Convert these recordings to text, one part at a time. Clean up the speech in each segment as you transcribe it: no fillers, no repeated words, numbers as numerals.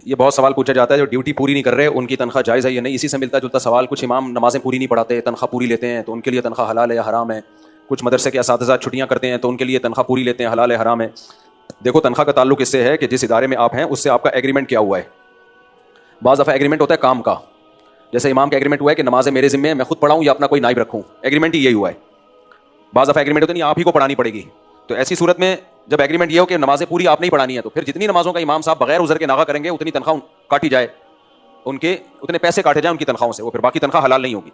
یہ بہت سوال پوچھا جاتا ہے جو ڈیوٹی پوری نہیں کر رہے ان کی تنخواہ جائز ہے یا نہیں. اسی سے ملتا جلتا سوال. کچھ امام نمازیں پوری نہیں پڑھاتے, تنخواہ پوری لیتے ہیں, تو ان کے لیے تنخواہ حلال ہے یا حرام ہے. کچھ مدرسے کے اساتذہ چھٹیاں کرتے ہیں تو ان کے لیے تنخواہ پوری لیتے ہیں, حلال ہے حرام ہے. دیکھو تنخواہ کا تعلق اس سے ہے کہ جس ادارے میں آپ ہیں اس سے آپ کا ایگریمنٹ کیا ہوا ہے. بعض دفعہ ایگریمنٹ ہوتا ہے کام کا, جیسے امام کا ایگریمنٹ ہوا ہے کہ نمازیں میرے ذمہ ہیں, میں خود پڑھاؤں یا اپنا کوئی نائب رکھوں, ایگریمنٹ ہی یہی ہوا ہے. بعض دفعہ ایگریمنٹ ہوتا ہے نہیں آپ ہی کو پڑھانی پڑے گی, تو ایسی صورت میں جب ایگریمنٹ یہ ہو کہ نمازیں پوری آپ نہیں پڑھانی ہے تو پھر جتنی نمازوں کا امام صاحب بغیر عذر کے ناغہ کریں گے اتنی تنخواہ کاٹی جائے, ان کے اتنے پیسے کاٹے جائیں ان کی تنخواہوں سے, وہ پھر باقی تنخواہ حلال نہیں ہوگی.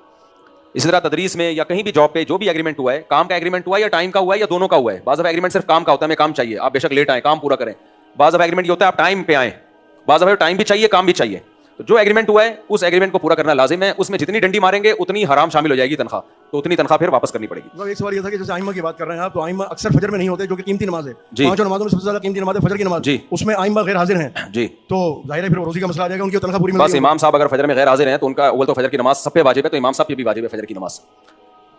اسی طرح تدریس میں یا کہیں بھی جاب پہ جو بھی ایگریمنٹ ہوا ہے, کام کا ایگریمنٹ ہوا ہے یا ٹائم کا ہوا ہے یا دونوں کا ہوا ہے. بعض دفعہ ایگریمنٹ صرف کام کا ہوتا ہے, ہمیں کام چاہیے, آپ بے شک لیٹ آئیں کام پورا کریں. بعض دفعہ ایگریمنٹ یہ ہوتا ہے آپ ٹائم پہ آئیں, بعض دفعہ ٹائم بھی چاہیے کام بھی چاہیے. تو جو ایگریمنٹ ہوا ہے اس ایگریمنٹ کو پورا کرنا لازم ہے, اس میں جتنی ڈنڈی ماریں گے اتنی حرام شامل ہو جائے گی تنخواہ, تو اتنی تنخواہ پھر واپس کرنی پڑے گی. ایک سوال یہ تھا کہ جیسے آئمہ کی بات کر رہے ہیں آپ, تو آئمہ اکثر فجر میں نہیں ہوتے جو کہ قیمتی نماز ہے, پانچوں نمازوں میں سب سے زیادہ قیمتی نماز ہے فجر کی نماز, اس میں آئمہ غیر حاضر ہیں جی, تو ظاہر ہے پھر روزی کا مسئلہ آ جائے گا, ان کی تنخواہ پوری ملے گی. بس امام صاحب اگر فجر میں غیر حاضر ہیں تو ان کا اول تو فجر کی نماز سب پہ واجب ہے, تو امام صاحب پہ بھی واجب ہے فجر کی نماز.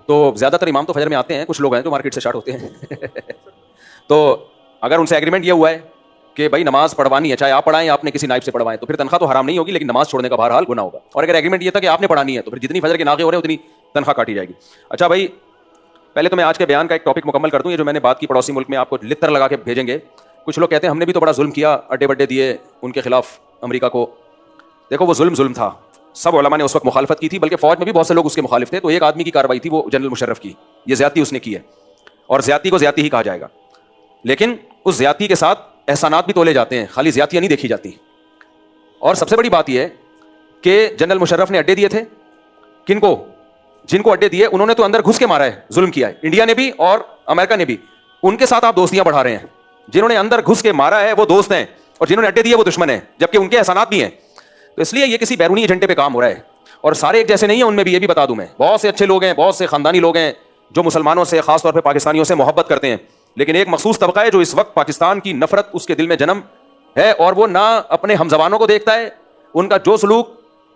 تو زیادہ تر امام تو فجر میں آتے ہیں, کچھ لوگ ہیں جو مارکیٹ سے اسٹارٹ ہوتے ہیں. تو اگر ان سے ایگریمنٹ یہ ہوا ہے کہ بھائی نماز پڑھوانی ہے, چاہے آپ پڑھائیں یا آپ نے کسی نائب سے پڑھوائیں, تو پھر تنخواہ تو حرام نہیں ہوگی, لیکن نماز چھوڑنے کا بہرحال گناہ ہوگا. اور اگر ایگریمنٹ یہ تھا کہ آپ نے پڑھانی ہے تو پھر جتنی فجر کے ناغے ہو رہے ہیں اتنی تنخواہ کاٹی جائے گی. اچھا بھائی, پہلے تو میں آج کے بیان کا ایک ٹاپک مکمل کر دوں. یہ جو میں نے بات کی پڑوسی ملک میں آپ کو لتر لگا کے بھیجیں گے, کچھ لوگ کہتے ہیں ہم نے بھی تو بڑا ظلم کیا, اڈے بڈے دیے ان کے خلاف امریکہ کو. دیکھو وہ ظلم تھا, سب علماء نے اس وقت مخالفت کی تھی, بلکہ فوج میں بھی بہت سے لوگ اس کے مخالف تھے. تو ایک آدمی کی کارروائی تھی, وہ جنرل مشرف کی, یہ زیادتی اس نے کی ہے, اور زیادتی کو زیادتی ہی کہا جائے گا. لیکن اس زیادتی کے ساتھ احسانات بھی تولے جاتے ہیں, خالی زیادتیاں نہیں دیکھی جاتی. اور سب سے بڑی بات یہ ہے کہ جنرل مشرف نے اڈے دیے تھے, کن کو؟ جن کو اڈے دیے انہوں نے تو اندر گھس کے مارا ہے, ظلم کیا ہے, انڈیا نے بھی اور امریکہ نے بھی. ان کے ساتھ آپ دوستیاں بڑھا رہے ہیں. جنہوں نے اندر گھس کے مارا ہے وہ دوست ہیں, اور جنہوں نے اڈے دیے وہ دشمن ہیں, جبکہ ان کے احسانات بھی ہیں. تو اس لیے یہ کسی بیرونی ایجنڈے پہ کام ہو رہا ہے, اور سارے ایک جیسے نہیں ہیں ان میں بھی. یہ بھی بتا دوں میں, بہت سے اچھے لوگ ہیں, بہت سے خاندانی لوگ ہیں جو مسلمانوں سے, خاص طور پہ پاکستانیوں سے محبت کرتے ہیں. لیکن ایک مخصوص طبقہ ہے جو اس وقت پاکستان کی نفرت اس کے دل میں جنم ہے, اور وہ نہ اپنے ہم زبانوں کو دیکھتا ہے. ان کا جو سلوک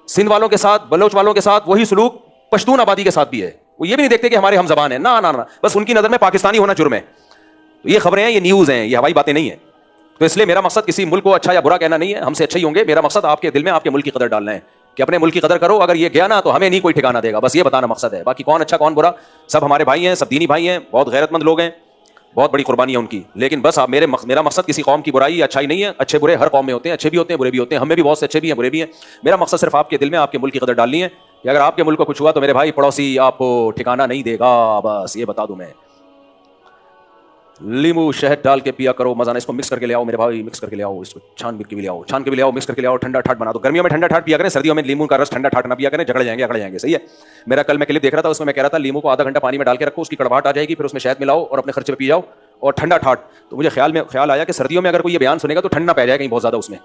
سندھ والوں کے ساتھ, بلوچ والوں کے ساتھ, وہی سلوک پشتون آبادی کے ساتھ بھی ہے. وہ یہ بھی نہیں دیکھتے کہ ہمارے ہم زبان ہیں, نہ بس ان کی نظر میں پاکستانی ہونا جرم ہے. تو یہ خبریں ہیں, یہ نیوز ہیں, یہ ہوائی باتیں نہیں ہیں. تو اس لیے میرا مقصد کسی ملک کو اچھا یا برا کہنا نہیں ہے, ہم سے اچھے ہی ہوں گے. میرا مقصد آپ کے دل میں آپ کے ملک کی قدر ڈالنا ہے کہ اپنے ملک کی قدر کرو. اگر یہ گیا نا تو ہمیں نہیں کوئی ٹھکانہ دے گا, بس یہ بتانا مقصد ہے. باقی کون اچھا کون برا, سب ہمارے بھائی ہیں, سب دینی بھائی ہیں, بہت غیرت مند لوگ ہیں, بہت بڑی قربانی ہے ان کی. لیکن بس میرا مقصد کسی قوم کی برائی یا اچھائی نہیں ہے. اچھے برے ہر قوم میں ہوتے ہیں, اچھے بھی ہوتے ہیں برے بھی ہوتے ہیں, ہم میں بھی بہت سے اچھے بھی ہیں برے بھی ہیں. میرا مقصد صرف آپ کے دل میں آپ کے ملک کی قدر ڈالنی ہے کہ اگر آپ کے ملک کو کچھ ہوا تو میرے بھائی پڑوسی آپ کو ٹھکانہ نہیں دے گا, بس یہ بتا دوں میں. لیمو شہد ڈال کے پیا کرو, مزہ. اس کو مکس کر کے لے آؤ میرے بھائی, مکس کر کے لے آؤ, اس کو چھان کے بھی لے آؤ, مکس کر کے لے آؤ, ٹھنڈا ٹھاٹ بنا دو. گرمیوں میں ٹھنڈا ٹھاٹ پیا کریں, سردیوں میں لیمو کا رس ٹھنڈا ٹھاٹ نہ پیا کریں, جھگڑ جائیں گے. صحیح ہے. میرا کل میں کلپ دیکھ رہا تھا, اس میں کہہ رہا تھا لیمو کو آدھا گھنٹہ پانی میں ڈال کے رکھو, اس کی کڑواہٹ آ جائے گی, پھر اس میں شہد ملاؤ اور اپنے خرچے پہ پی جاؤ, اور ٹھنڈا ٹھاٹ. تو مجھے خیال آیا کہ سردیوں میں اگر کوئی یہ بیان سنے گا تو ٹھنڈا پی جائے کہیں بہت زیادہ اس میں.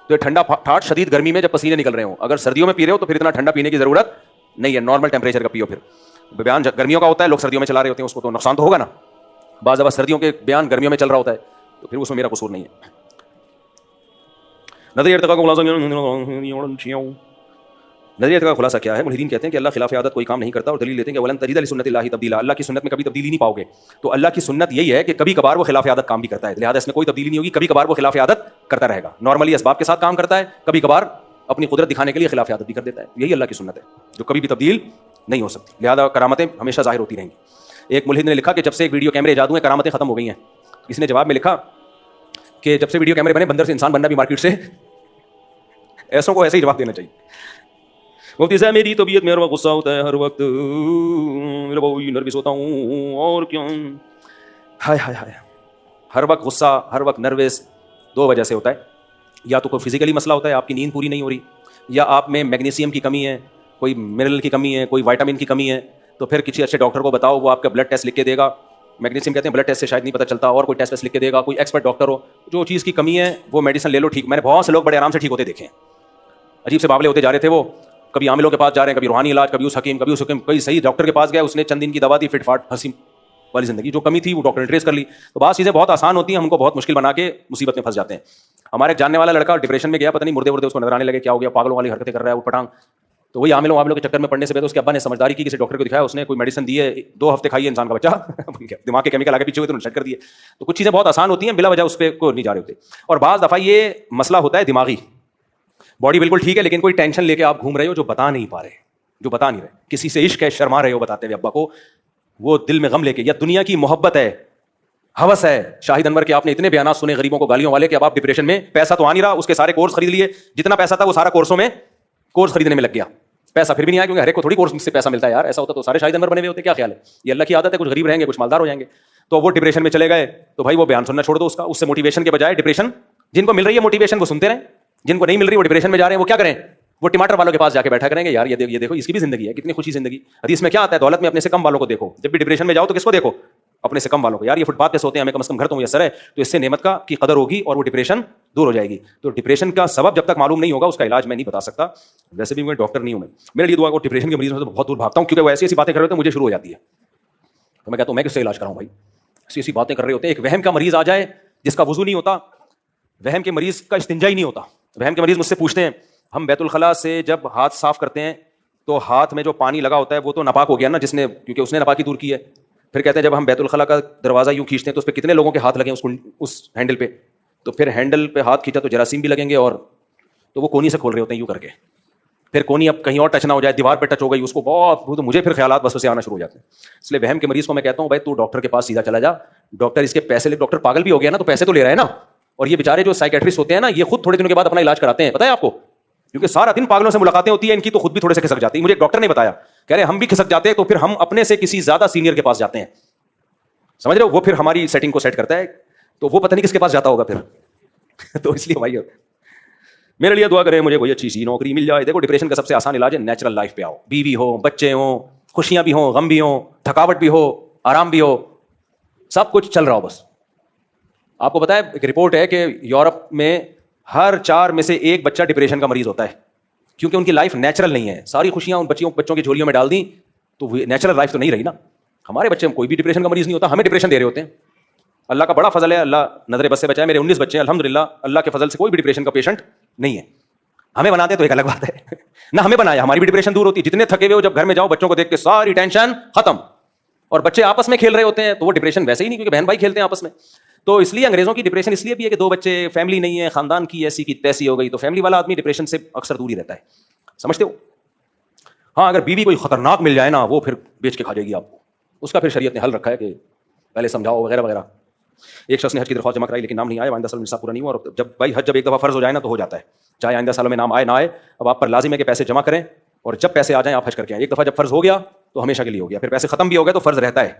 تو یہ ٹھنڈا ٹھاٹ شدید گرمی میں جب پسینے نکل رہے ہوں, اگر سردیوں میں پی رہے ہو تو پھر اتنا ٹھنڈا پینے کی ضرورت نہیں ہے, نارمل ٹیمپریچر کا پیو. پھر بیان گرمیوں کا ہوتا ہے, لوگ سردیوں میں چلا رہے ہوتے ہیں, اس کو تو نقصان تو ہوگا نا. بعض دفعہ سردیوں کے بیان گرمیوں میں چل رہا ہوتا ہے, تو پھر اس میں میرا قصور نہیں ہے. نظریے کا خلاصہ کیا ہے؟ ملحدین کہتے ہیں کہ اللہ خلاف عادت کوئی کام نہیں کرتا, اور دلیل لیتے ہیں کہ ولن تجد لسنت اللہ تبدیلا, اللہ کی سنت میں کبھی تبدیلی نہیں پاؤ گے. تو اللہ کی سنت یہی ہے کہ کبھی کبھار وہ خلاف عادت کام بھی کرتا ہے, لہٰذا اس میں کوئی تبدیلی نہیں ہوگی. کبھی کبھار وہ خلاف عادت کرتا رہے گا, نارملی اسباب کے ساتھ کام کرتا ہے, کبھی کبھار اپنی قدرت دکھانے کے لیے خلاف عادت بھی کر دیتا ہے. یہی اللہ کی سنت ہے جو کبھی بھی تبدیل نہیں ہو سکتی, لہٰذا کرامتیں ہمیشہ ظاہر ہوتی رہیں گی. ایک ملحد نے لکھا کہ جب سے ایک ویڈیو کیمرے ایجاد ہوئے کرامتیں ختم ہو گئی ہیں. اس نے جواب میں لکھا کہ جب سے ویڈیو کیمرے بنے بندر سے انسان بننا بھی مارکیٹ سے, ایسوں کو ایسے ہی جواب دینا چاہیے. مفتی صاحب میری طبیعت میں ہر وقت غصہ ہوتا ہے, ہر وقت نروس ہوتا ہوں, اور کیوں؟ ہائے ہر وقت غصہ, ہر وقت نروس, دو وجہ سے ہوتا ہے. یا تو کوئی فزیکلی مسئلہ ہوتا ہے, آپ کی نیند پوری نہیں ہو رہی, یا آپ میں میگنیشیم کی کمی ہے, کوئی منرل کی کمی ہے, کوئی وائٹامن کی کمی ہے. تو پھر کسی اچھے ڈاکٹر کو بتاؤ, وہ آپ کا بلڈ ٹیسٹ لکھ کے دے گا. میگنیشیم کہتے ہیں بلڈ ٹیسٹ سے شاید نہیں پتہ چلتا, اور کوئی ٹیسٹ لکھ کے دے گا, کوئی ایکسپرٹ ڈاکٹر ہو, جو چیز کی کمی ہے وہ میڈیسن لے لو, ٹھیک. میں نے بہت سے لوگ بڑے آرام سے ٹھیک ہوتے دیکھے ہیں, عجیب سے بابلے ہوتے جا رہے تھے. وہ کبھی عاملوں کے پاس جا رہے ہیں, کبھی روحانی علاج, کبھی اس حکیم, کبھی اس حکیم, کوئی صحیح ڈاکٹر کے پاس گیا, اس نے چند دن کی دوا دی, فٹ فاٹ ہنسی والی زندگی. جو کمی تھی وہ ڈاکٹر نے ٹریس کر لی. تو بعض چیزیں بہت آسان ہوتی ہیں, ہم کو بہت مشکل بنا کے مصیبت میں پھنس جاتے ہیں. ہمارے ایک جاننے والا لڑکا ڈپریشن میں گیا, پتہ نہیں مردے اس کو نظر آنے لگے, کیا ہو گیا, پاگلوں والی حرکتیں کر رہا ہے وہ پٹانگ. تو وہی عاملوں کے چکر میں پڑنے سے پہلے اس کے ابا نے سمجھداری کی, کسی ڈاکٹر کو دکھایا, اس نے کوئی میڈیسن دی ہے, 2 ہفتے کھائی ہے, انسان کا بچہ دماغ کے کیمیکل آگے پیچھے ہوئے تو سیٹ کر دیے. تو کچھ چیزیں بہت آسان ہوتی ہیں, بلا وجہ اس پہ کو نہیں جا رہے ہوتے. اور بعض دفعہ یہ مسئلہ ہوتا ہے دماغی, باڈی بالکل ٹھیک ہے لیکن کوئی ٹینشن لے کے آپ گھوم رہے ہو جو بتا نہیں پا رہے, کسی سے عشق ہے, شرما رہے ہو بتاتے ہوئے ابا کو, وہ دل میں غم لے کے, یا دنیا کی محبت ہے, ہوس ہے. شاہد انور کے آپ نے اتنے بیانات سنے غریبوں کو گالیوں والے کہ اب آپ ڈپریشن میں, پیسہ تو آ نہیں رہا, اس کے سارے کورس خرید لیے, جتنا پیسہ تھا وہ سارا کورسوں میں کورس خریدنے میں لگ گیا, پیسہ پھر بھی نہیں آیا کیونکہ ہر ایک کو تھوڑی کورس سے پیسہ ملتا ہے یار, ایسا ہوتا تو سارے شاہد انور بنے ہوئے ہوتے. کیا خیال ہے, یہ اللہ کی عادت ہے, کچھ غریب رہیں گے کچھ مالدار ہو جائیں گے. تو وہ ڈپریشن میں چلے گئے, تو بھائی وہ بیان سننا چھوڑ دو اس کا, اس سے موٹیویشن کے بجائے ڈپریشن, جن کو مل رہی ہے موٹیویشن وہ سنتے رہیں, جن کو نہیں مل رہی وہ ڈپریشن میں جا رہے ہیں, وہ کیا کریں, وہ ٹماٹر والوں کے پاس جا کے بیٹھا کریں گے, یار یہ دیکھو اس کی بھی زندگی ہے, کتنی خوشی زندگی. حدیث میں کیا آتا ہے, دولت میں اپنے سے کم والوں کو دیکھو, جب بھی ڈپریشن میں جاؤ تو کس کو دیکھو, اپنے سے کم والوں کو. یار یہ فٹ پاتھ پہ سوتے ہیں, ہمیں کم از کم گھر تو میسر ہے, تو اس سے نعمت کی قدر ہوگی اور وہ ڈپریشن دور ہو جائے گی. تو ڈپریشن کا سبب جب تک معلوم نہیں ہوگا اس کا علاج میں نہیں بتا سکتا. ویسے بھی میں ڈاکٹر نہیں ہوں, میرے لیے دعا کو ڈپریشن کے مریض میں تو بہت دور بھاگتا ہوں, کیونکہ وہ ایسی باتیں کر رہے ہوتے ہیں مجھے شروع ہو جاتی ہے, تو میں کہتا ہوں میں کس سے علاج کراؤں بھائی, ایسی باتیں کر رہے ہوتے ہیں. ایک وہم کا مریض آ جائے جس کا وضو نہیں ہوتا, وہم کے مریض کا استنجا ہی نہیں ہوتا. وہم کے مریض مجھ سے پوچھتے ہیں, ہم بیت الخلاء سے جب ہاتھ صاف کرتے ہیں تو ہاتھ میں جو پانی لگا ہوتا ہے وہ تو ناپاک ہو گیا نا, جس نے, کیونکہ اس نے ناپاکی دور کی ہے. پھر کہتے ہیں جب ہم بیت الخلاء کا دروازہ یوں کھینچتے ہیں تو اس پہ کتنے لوگوں کے ہاتھ لگے اس ہینڈل پہ, تو پھر ہینڈل پہ ہاتھ کھینچا تو جراثیم بھی لگیں گے, اور تو وہ کونی سے کھول رہے ہوتے ہیں یوں کر کے, پھر کونی اب کہیں اور ٹچ نہ ہو جائے, دیوار پہ ٹچ ہو گئی اس کو بہت, تو مجھے پھر خیالات بس سے آنا شروع ہو جاتے ہیں. اس لیے وہم کے مریض کو میں کہتا ہوں بھائی تو ڈاکٹر کے پاس سیدھا چلا جا, ڈاکٹر اس کے پیسے لے, ڈاکٹر پاگل بھی ہو گیا نا تو پیسے تو لے رہا ہے نا. اور یہ بیچارے جو سائیکیٹرسٹ ہوتے ہیں نا, یہ خود تھوڑے دنوں کے بعد اپنا علاج کراتے ہیں, پتہ ہے آپ کو, کیونکہ سارا دن پاگلوں سے ملاقاتیں ہوتی ہیں ان کی, تو خود بھی تھوڑے سے کھسک جاتی ہے. مجھے ایک ڈاکٹر نے بتایا, کہہ رہے ہم بھی کھسک جاتے ہیں تو پھر ہم اپنے سے کسی زیادہ سینئر کے پاس جاتے ہیں, سمجھ رہے ہو, وہ پھر ہماری سیٹنگ کو سیٹ کرتا ہے, تو وہ پتہ نہیں کس کے پاس جاتا ہوگا پھر. تو اس لیے بھائی میرے لیے دعا کریں, مجھے کوئی اچھی سی نوکری مل جائے. دیکھو ڈپریشن کا سب سے آسان علاج ہے نیچرل لائف پہ آؤ, بیوی ہو, بچے ہوں, خوشیاں بھی ہوں, غم بھی ہوں, تھکاوٹ بھی ہو, آرام بھی ہو, سب کچھ چل رہا ہو بس. آپ کو پتا ہے ایک رپورٹ ہے کہ یورپ میں ہر 4 میں سے 1 بچہ ڈپریشن کا مریض ہوتا ہے, کیونکہ ان کی لائف نیچرل نہیں ہے. ساری خوشیاں ان بچوں کی جھولیوں میں ڈال دیں تو نیچرل لائف تو نہیں رہی نا. ہمارے بچے میں کوئی بھی ڈپریشن کا مریض نہیں ہوتا, ہمیں ڈپریشن دے رہے ہوتے ہیں. اللہ کا بڑا فضل ہے, اللہ نظر بس سے بچائے. میرے 19 بچے ہیں الحمدللہ, اللہ کے فضل سے کوئی بھی ڈپریشن کا پیشنٹ نہیں ہے. ہمیں بناتے تو ایک الگ بات ہے نہ, ہمیں بنایا ہماری بھی ڈپریشن دور ہوتی. جتنے تھکے ہوئے ہو جب گھر میں جاؤ بچوں کو دیکھ کے ساری ٹینشن ختم, اور بچے آپس میں کھیل رہے ہوتے ہیں تو وہ ڈپریشن ویسے ہی نہیں, کیونکہ بہن بھائی کھیلتے ہیں آپس میں. تو اس لیے انگریزوں کی ڈپریشن اس لیے بھی ہے کہ 2 بچے, فیملی نہیں ہے, خاندان کی ایسی کی تیسی ہو گئی, تو فیملی والا آدمی ڈپریشن سے اکثر دور ہی رہتا ہے, سمجھتے ہو. ہاں اگر بیوی کوئی خطرناک مل جائے نا, وہ پھر بیچ کے کھا جائے گی آپ کو, اس کا پھر شریعت نے حل رکھا ہے کہ پہلے سمجھاؤ وغیرہ وغیرہ. ایک شخص نے حج کی درخواست جمع کرائی لیکن نام نہیں آیا, آئندہ سال میں نصاب پورا نہیں ہوا, اور جب بھائی حج جب ایک دفعہ فرض ہو جائے نا تو ہو جاتا ہے, چاہے آئندہ سالوں میں نام آئے نہ آئے, اب آپ پر لازم ہے کہ پیسے جمع کریں, اور جب پیسے آ جائیں آپ حج کر کے آئیں. ایک دفعہ جب فرض ہو گیا تو ہمیشہ کے لیے ہو گیا, پھر پیسے ختم بھی ہو گئے تو فرض رہتا ہے.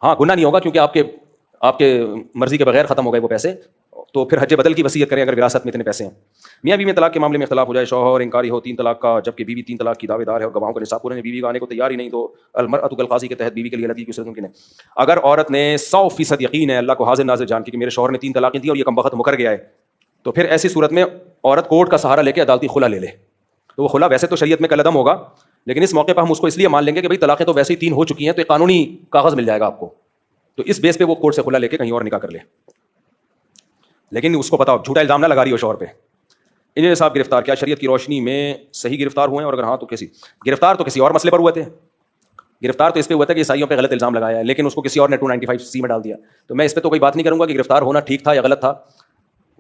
ہاں گناہ نہیں ہوگا کیونکہ آپ کے مرضی کے بغیر ختم ہو گئے وہ پیسے, تو پھر حج بدل کی وصیت کریں اگر وراثت میں اتنے پیسے ہیں. میاں بیوی میں طلاق کے معاملے میں اختلاف ہو جائے, شوہر انکاری ہو 3 طلاق کا جبکہ بیوی 3 طلاق کی دعوے دار ہے اور گواہوں کا نصاب پورے, بیوی کا آنے کو تیار ہی نہیں, تو المرأۃ کالقاضی کے تحت بیوی کے لیے لڑکی کی صورت ممکن ہے. اگر عورت نے 100% یقین ہے اللہ کو حاضر ناظر جان کے کہ میرے شوہر نے 3 طلاقیں دی اور یہ کم وقت مکر گیا ہے, تو پھر ایسی صورت میں عورت کورٹ کا سہارا لے کے عدالتی خلا لے لے. تو وہ خلا ویسے تو شریعت میں کالعدم ہوگا, لیکن اس موقع پہ ہم اس کو اس لیے مان لیں گے کہ بھائی طلاقیں تو ویسے ہی 3 ہو چکی ہیں, تو ایک قانونی کاغذ مل جائے گا آپ کو, تو اس بیس پہ وہ کورٹ سے خلا لے کے کہیں اور نکاح کر لے. لیکن اس کو پتا ہو جھوٹا الزام نہ لگا رہی ہو شوہر پہ. انجینئر صاحب گرفتار کیا شریعت کی روشنی میں صحیح گرفتار ہوئے ہیں, اور اگر ہاں تو کیسی گرفتار؟ تو کسی اور مسئلے پر ہوئے تھے. گرفتار تو اس پہ ہوا تھا کہ عیسائیوں پہ غلط الزام لگایا ہے, لیکن اس کو کسی اور نے 295C میں ڈال دیا. تو میں اس پہ تو کوئی بات نہیں کروں گا کہ گرفتار ہونا ٹھیک تھا یا غلط تھا,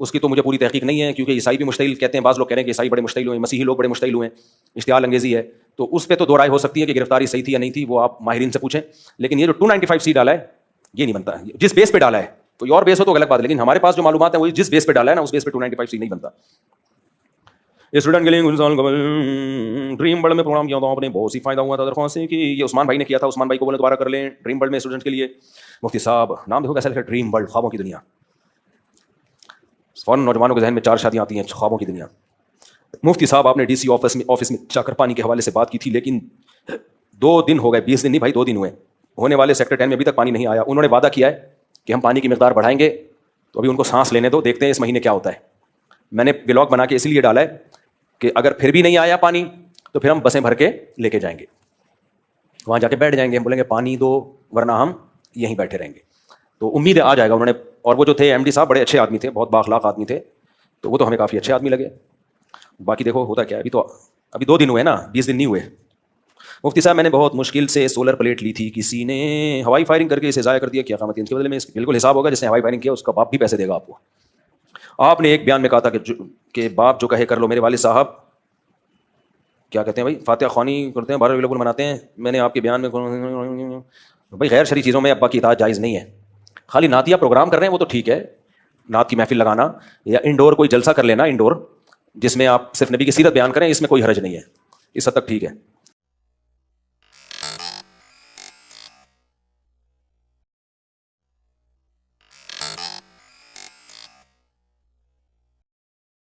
اس کی تو مجھے پوری تحقیق نہیں ہے, کیونکہ عیسائی بھی مشتعل کہتے ہیں, بعض لوگ کہہ رہے ہیں کہ عیسائی بڑے مشتعل ہوئے, مسیحی لوگ بڑے مشتعل ہوئے, اشتعال انگیزی ہے. تو اس پہ تو 2 رائے ہو سکتی ہے کہ گرفتاری صحیح تھی یا نہیں تھی, وہ آپ ماہرین سے پوچھیں. لیکن یہ جو 295C ڈالا ہے یہ نہیں بنتا, جس بیس پہ ڈالا ہے. کوئی اور بیس ہو تو غلط بات ہے, لیکن ہمارے پاس جو معلومات ہیں وہ جس بیس پہ ڈالا ہے نا اس بیس پہ 295C نہیں بنتا. اسٹوڈنٹ کے لیے کچھ سال قبل ڈریم ورلڈ میں پروگرام کیا تھا, آپ نے بہت سی فائدہ ہوا تھا. درخواست ہے کہ یہ عثمان بھائی نے کیا تھا, عثمان بھائی کو بولے دوبارہ کر لیں ڈریم ورلڈ میں اسٹوڈنٹ کے لیے. مفتی صاحب نام دیکھو کیسا لکھا ہے, ڈریم ورلڈ, خوابوں کی دنیا. فوراً نوجوانوں کے ذہن میں 4 شادیاں آتی ہیں, خوابوں کی دنیا. مفتی صاحب آپ نے DC آفس میں جا کر پانی کے حوالے سے بات کی تھی, لیکن 2 دن ہو گئے, 20 دن نہیں بھائی 2 دن ہوئے, ہونے والے سیکٹر 10 میں ابھی تک پانی نہیں آیا. انہوں نے وعدہ کیا ہے کہ ہم پانی کی مقدار بڑھائیں گے, تو ابھی ان کو سانس لینے دو, دیکھتے ہیں اس مہینے کیا ہوتا ہے. میں نے بلاگ بنا کے اس لیے ڈالا ہے کہ اگر پھر بھی نہیں آیا پانی تو پھر ہم بسیں بھر کے لے کے جائیں گے, وہاں جا کے بیٹھ جائیں گے, ہم بولیں گے پانی دو ورنہ ہم یہیں بیٹھے رہیں گے. تو امید ہے آ جائے گا. انہوں نے, اور وہ جو تھے MD صاحب بڑے اچھے آدمی تھے, بہت بااخلاق آدمی تھے, تو وہ تو ہمیں کافی اچھے آدمی لگے. باقی دیکھو ہوتا کیا ہے, ابھی 2 دن ہوئے نا, 20 دن نہیں ہوئے. مفتی صاحب میں نے بہت مشکل سے سولر پلیٹ لی تھی, کسی نے ہوائی فائرنگ کر کے اسے ضائع کر دیا, کیا قیامت ان کے بدلے میں بالکل حساب ہوگا, جس نے ہوائی فائرنگ کیا اس کا باپ بھی پیسے دے گا آپ کو. آپ نے ایک بیان میں کہا تھا کہ باپ جو کہے کر لو. میرے والد صاحب کیا کہتے ہیں بھائی, فاتحہ خوانی کرتے ہیں, 12 ربیع مناتے ہیں. میں نے آپ کے بیان میں بھائی غیر شرعی چیزوں میں ابا کی اطاعت جائز نہیں ہے. خالی نعتیہ پروگرام کر رہے ہیں وہ تو ٹھیک ہے, نعت کی محفل لگانا یا انڈور کوئی جلسہ کر لینا انڈور جس میں آپ صرف نبی کی سیرت بیان کریں, اس میں کوئی حرج نہیں ہے, اس حد تک ٹھیک ہے.